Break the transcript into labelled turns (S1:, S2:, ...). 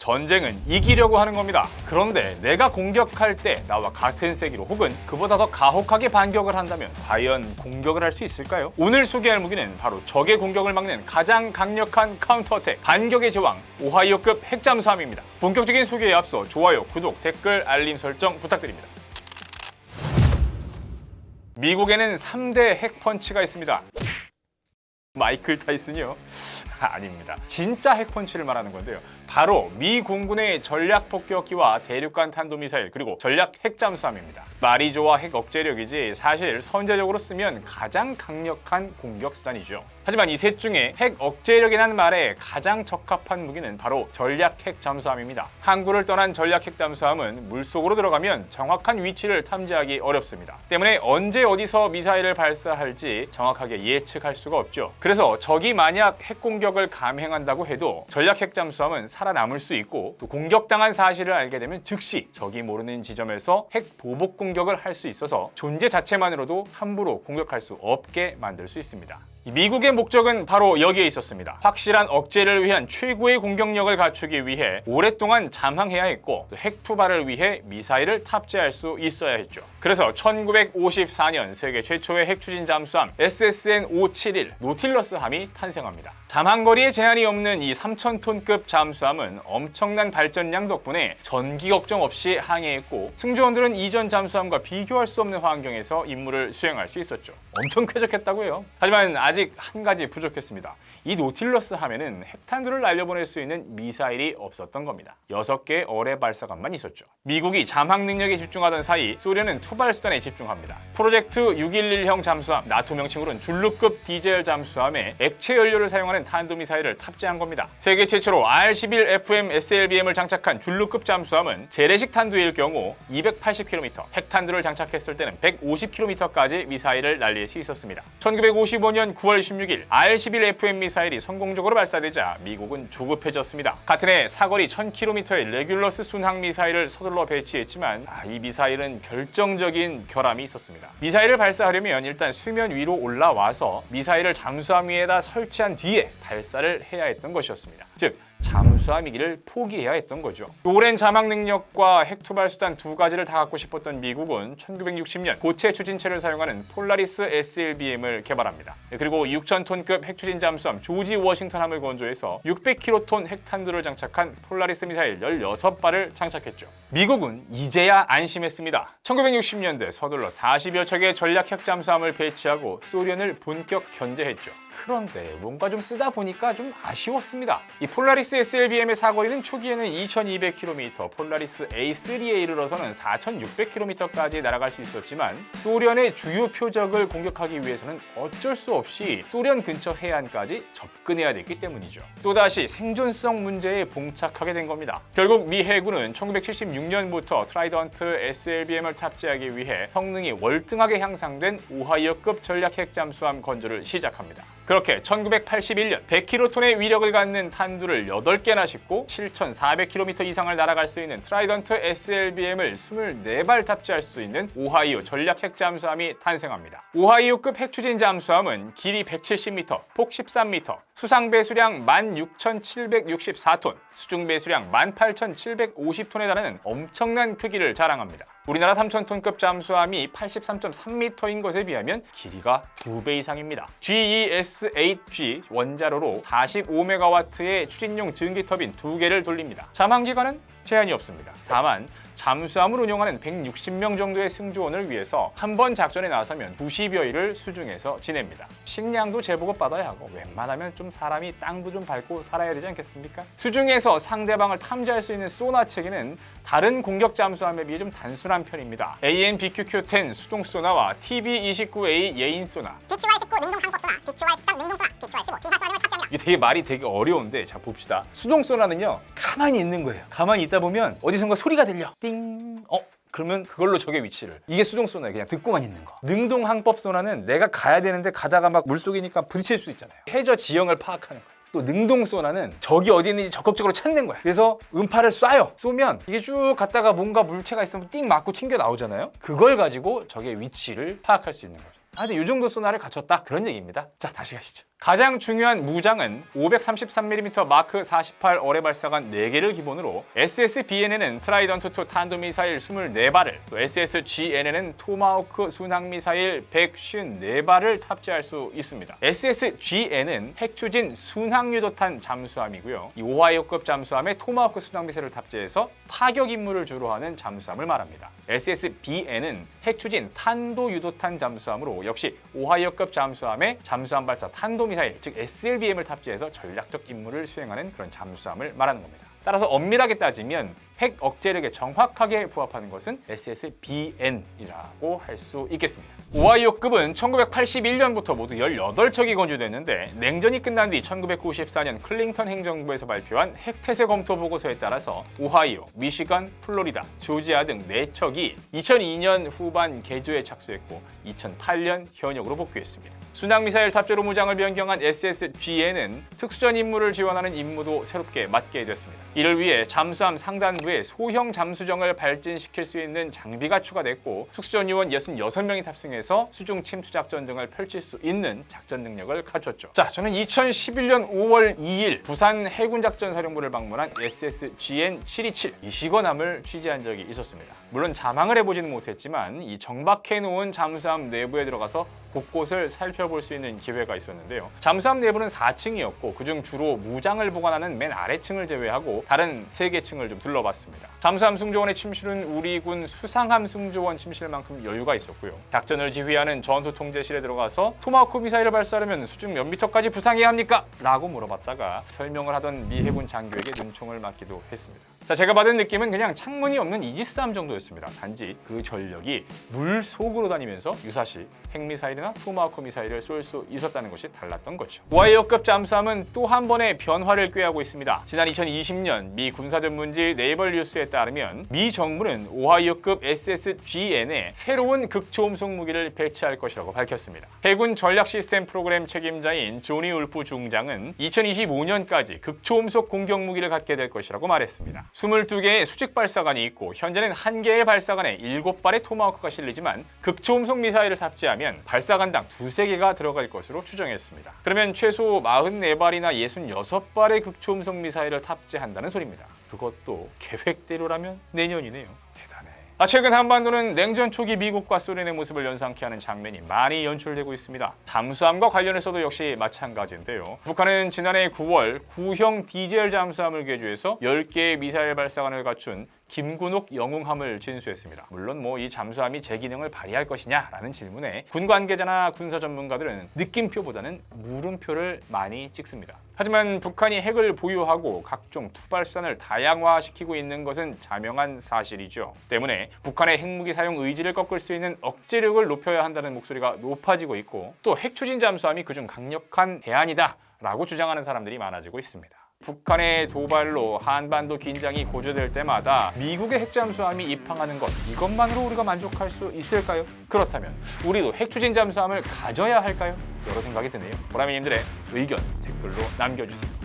S1: 전쟁은 이기려고 하는 겁니다. 그런데 내가 공격할 때 나와 같은 세기로 혹은 그보다 더 가혹하게 반격을 한다면 과연 공격을 할 수 있을까요? 오늘 소개할 무기는 바로 적의 공격을 막는 가장 강력한 카운터어택, 반격의 제왕 오하이오급 핵잠수함입니다. 본격적인 소개에 앞서 좋아요, 구독, 댓글, 알림 설정 부탁드립니다. 미국에는 3대 핵펀치가 있습니다. 마이클 타이슨이요? 아닙니다. 진짜 핵펀치를 말하는 건데요. 바로 미 공군의 전략 폭격기와 대륙간 탄도미사일 그리고 전략 핵잠수함입니다. 말이 좋아 핵 억제력이지 사실 선제적으로 쓰면 가장 강력한 공격 수단이죠. 하지만 이 셋 중에 핵 억제력이라는 말에 가장 적합한 무기는 바로 전략 핵잠수함입니다. 항구를 떠난 전략 핵잠수함은 물속으로 들어가면 정확한 위치를 탐지하기 어렵습니다. 때문에 언제 어디서 미사일을 발사할지 정확하게 예측할 수가 없죠. 그래서 적이 만약 핵 공격을 감행한다고 해도 전략 핵잠수함은 살아남을 수 있고 또 공격당한 사실을 알게 되면 즉시 적이 모르는 지점에서 핵 보복 공격을 할 수 있어서 존재 자체만으로도 함부로 공격할 수 없게 만들 수 있습니다. 미국의 목적은 바로 여기에 있었습니다. 확실한 억제를 위한 최고의 공격력을 갖추기 위해 오랫동안 잠항해야 했고 또 핵 투발을 위해 미사일을 탑재할 수 있어야 했죠. 그래서 1954년 세계 최초의 핵 추진 잠수함 SSN-571 노틸러스함이 탄생합니다. 잠항거리에 제한이 없는 이 3,000톤급 잠수함은 엄청난 발전량 덕분에 전기 걱정 없이 항해했고 승조원들은 이전 잠수함과 비교할 수 없는 환경에서 임무를 수행할 수 있었죠. 엄청 쾌적했다고요. 하지만 아직 한 가지 부족했습니다. 이 노틸러스 함에는 핵탄두를 날려보낼 수 있는 미사일이 없었던 겁니다. 6개의 어뢰 발사관만 있었죠. 미국이 잠항 능력에 집중하던 사이 소련은 투발 수단에 집중합니다. 프로젝트 611형 잠수함, 나토 명칭으로는 줄루급 디젤 잠수함에 액체 연료를 사용하는 탄도미사일을 탑재한 겁니다. 세계 최초로 R-11FM SLBM을 장착한 줄루급 잠수함은 재래식 탄두일 경우 280km, 핵탄두를 장착했을 때는 150km까지 미사일을 날릴 수 있었습니다. 1955년 9월 16일 R-11FM 미사일이 성공적으로 발사되자 미국은 조급해졌습니다. 같은 해 사거리 1000km의 레귤러스 순항 미사일을 서둘러 배치했지만 이 미사일은 결정적인 결함이 있었습니다. 미사일을 발사하려면 일단 수면 위로 올라와서 미사일을 잠수함 위에다 설치한 뒤에 발사를 해야 했던 것이었습니다. 즉 잠수함이기를 포기해야 했던 거죠. 오랜 잠항 능력과 핵 투발 수단 두 가지를 다 갖고 싶었던 미국은 1960년 고체 추진체를 사용하는 폴라리스 SLBM을 개발합니다. 그리고 6,000톤급 핵 추진 잠수함 조지 워싱턴함을 건조해서 600kT 핵탄두를 장착한 폴라리스 미사일 16발을 장착했죠. 미국은 이제야 안심했습니다. 1960년대 서둘러 40여 척의 전략 핵 잠수함을 배치하고 소련을 본격 견제했죠. 그런데 뭔가 좀 쓰다 보니까 좀 아쉬웠습니다. 이 폴라리스 SLBM의 사거리는 초기에는 2200km, 폴라리스 A3에 이르러서는 4600km까지 날아갈 수 있었지만 소련의 주요 표적을 공격하기 위해서는 어쩔 수 없이 소련 근처 해안까지 접근해야 됐기 때문이죠. 또다시 생존성 문제에 봉착하게 된 겁니다. 결국 미 해군은 1976년부터 트라이던트 SLBM을 탑재하기 위해 성능이 월등하게 향상된 오하이오급 전략 핵잠수함 건조를 시작합니다. 그렇게 1981년 100kT의 위력을 갖는 탄두를 8개나 싣고 7,400km 이상을 날아갈 수 있는 트라이던트 SLBM을 24발 탑재할 수 있는 오하이오 전략 핵잠수함이 탄생합니다. 오하이오급 핵추진 잠수함은 길이 170m, 폭 13m, 수상 배수량 16,764톤, 수중 배수량 18,750톤에 달하는 엄청난 크기를 자랑합니다. 우리나라 3,000톤급 잠수함이 83.3m인 것에 비하면 길이가 2배 이상입니다. GES-8G 원자로로 45MW의 추진용 전기터빈 2개를 돌립니다. 잠항기간은 제한이 없습니다. 다만 잠수함을 운영하는 160명 정도의 승조원을 위해서 한 번 작전에 나서면 90여일을 수중에서 지냅니다. 식량도 제보급 받아야 하고 웬만하면 좀 사람이 땅도 좀 밟고 살아야 되지 않겠습니까? 수중에서 상대방을 탐지할 수 있는 소나 체계는 다른 공격 잠수함에 비해 좀 단순한 편입니다. AN/BQQ-10 수동 소나와 TB-29A 예인 소나,
S2: BQY-19 능동 항법 소나, BQY-13 능동 소나, BQY-15 기사소나를 탑재합니다.
S1: 이게 되게 말이 되게 어려운데 자 봅시다. 수동 소나는요 가만히 있는 거예요. 가만히 있다 보면 어디선가 소리가 들려. 띵. 그러면 그걸로 적의 위치를. 이게 수동 소나예요. 그냥 듣고만 있는 거. 능동 항법 소나는 내가 가야 되는데 가다가 막 물속이니까 부딪힐 수 있잖아요. 해저 지형을 파악하는 거예요. 또 능동 소나는 적이 어디 있는지 적극적으로 찾는 거야. 그래서 음파를 쏴요. 쏘면 이게 쭉 갔다가 뭔가 물체가 있으면 띵 맞고 튕겨 나오잖아요. 그걸 가지고 적의 위치를 파악할 수 있는 거죠. 이 정도 소나를 갖췄다 그런 얘기입니다. 자, 다시 가시죠. 가장 중요한 무장은 533mm 마크 48 어뢰 발사관 4개를 기본으로 SSBN에는 트라이던트2 탄도미사일 24발을, 또 SSGN에는 토마호크 순항미사일 154발을 탑재할 수 있습니다. SSGN은 핵추진 순항유도탄 잠수함이고요. 이 오하이오급 잠수함에 토마호크 순항미사일을 탑재해서 타격 임무를 주로 하는 잠수함을 말합니다. SSBN은 핵추진 탄도유도탄 잠수함으로 역시 오하이오급 잠수함에 잠수함 발사 탄도미사일, 즉 SLBM을 탑재해서 전략적 임무를 수행하는 그런 잠수함을 말하는 겁니다. 따라서 엄밀하게 따지면 핵 억제력에 정확하게 부합하는 것은 SSBN이라고 할 수 있겠습니다. 오하이오급은 1981년부터 모두 18척이 건조됐는데 냉전이 끝난 뒤 1994년 클링턴 행정부에서 발표한 핵태세 검토 보고서에 따라서 오하이오, 미시간, 플로리다, 조지아 등 4척이 2002년 후반 개조에 착수했고 2008년 현역으로 복귀했습니다. 순항미사일 탑재로 무장을 변경한 SSGN은 특수전 임무를 지원하는 임무도 새롭게 맡게 됐습니다. 이를 위해 잠수함 상단부에 소형 잠수정을 발진시킬 수 있는 장비가 추가됐고 특수전 요원 66명이 탑승해서 수중 침투 작전 등을 펼칠 수 있는 작전 능력을 갖췄죠. 자, 저는 2011년 5월 2일 부산 해군작전사령부를 방문한 SSGN 727 이시건함을 취재한 적이 있었습니다. 물론 자망을 해보지는 못했지만 이 정박해 놓은 잠수함 내부에 들어가서 곳곳을 살펴볼 수 있는 기회가 있었는데요. 잠수함 내부는 4층이었고 그중 주로 무장을 보관하는 맨 아래층을 제외하고 다른 3개 층을 좀 둘러봤습니다. 잠수함 승조원의 침실은 우리 군 수상함 승조원 침실만큼 여유가 있었고요. 작전을 지휘하는 전투 통제실에 들어가서 토마호크 미사일을 발사하려면 수중 몇 미터까지 부상해야 합니까? 라고 물어봤다가 설명을 하던 미 해군 장교에게 눈총을 맞기도 했습니다. 자, 제가 받은 느낌은 그냥 창문이 없는 이지스함 정도였습니다. 단지 그 전력이 물 속으로 다니면서 유사시 핵미사일이나 토마호크 미사일을 쏠 수 있었다는 것이 달랐던 거죠. 오하이오급 잠수함은 또 한 번의 변화를 꾀하고 있습니다. 지난 2020년 미 군사전문지 네이벌 뉴스에 따르면 미 정부는 오하이오급 SSGN에 새로운 극초음속 무기를 배치할 것이라고 밝혔습니다. 해군 전략 시스템 프로그램 책임자인 조니 울프 중장은 2025년까지 극초음속 공격 무기를 갖게 될 것이라고 말했습니다. 22개의 수직 발사관이 있고 현재는 1개의 발사관에 7발의 토마호크가 실리지만 극초음속 미사일을 탑재하면 발사관당 2~3개가 들어갈 것으로 추정했습니다. 그러면 최소 44발이나 66발의 극초음속 미사일을 탑재한다는 소리입니다. 그것도 계획대로라면 내년이네요. 대단해. 최근 한반도는 냉전 초기 미국과 소련의 모습을 연상케 하는 장면이 많이 연출되고 있습니다. 잠수함과 관련해서도 역시 마찬가지인데요. 북한은 지난해 9월 구형 디젤 잠수함을 개조해서 10개의 미사일 발사관을 갖춘 김군옥 영웅함을 진수했습니다. 물론 이 잠수함이 제 기능을 발휘할 것이냐라는 질문에 군 관계자나 군사 전문가들은 느낌표보다는 물음표를 많이 찍습니다. 하지만 북한이 핵을 보유하고 각종 투발 수단을 다양화시키고 있는 것은 자명한 사실이죠. 때문에 북한의 핵무기 사용 의지를 꺾을 수 있는 억제력을 높여야 한다는 목소리가 높아지고 있고 또 핵추진 잠수함이 그중 강력한 대안이다라고 주장하는 사람들이 많아지고 있습니다. 북한의 도발로 한반도 긴장이 고조될 때마다 미국의 핵잠수함이 입항하는 것, 이것만으로 우리가 만족할 수 있을까요? 그렇다면 우리도 핵추진 잠수함을 가져야 할까요? 여러 생각이 드네요. 보라매님들의 의견 댓글로 남겨주세요.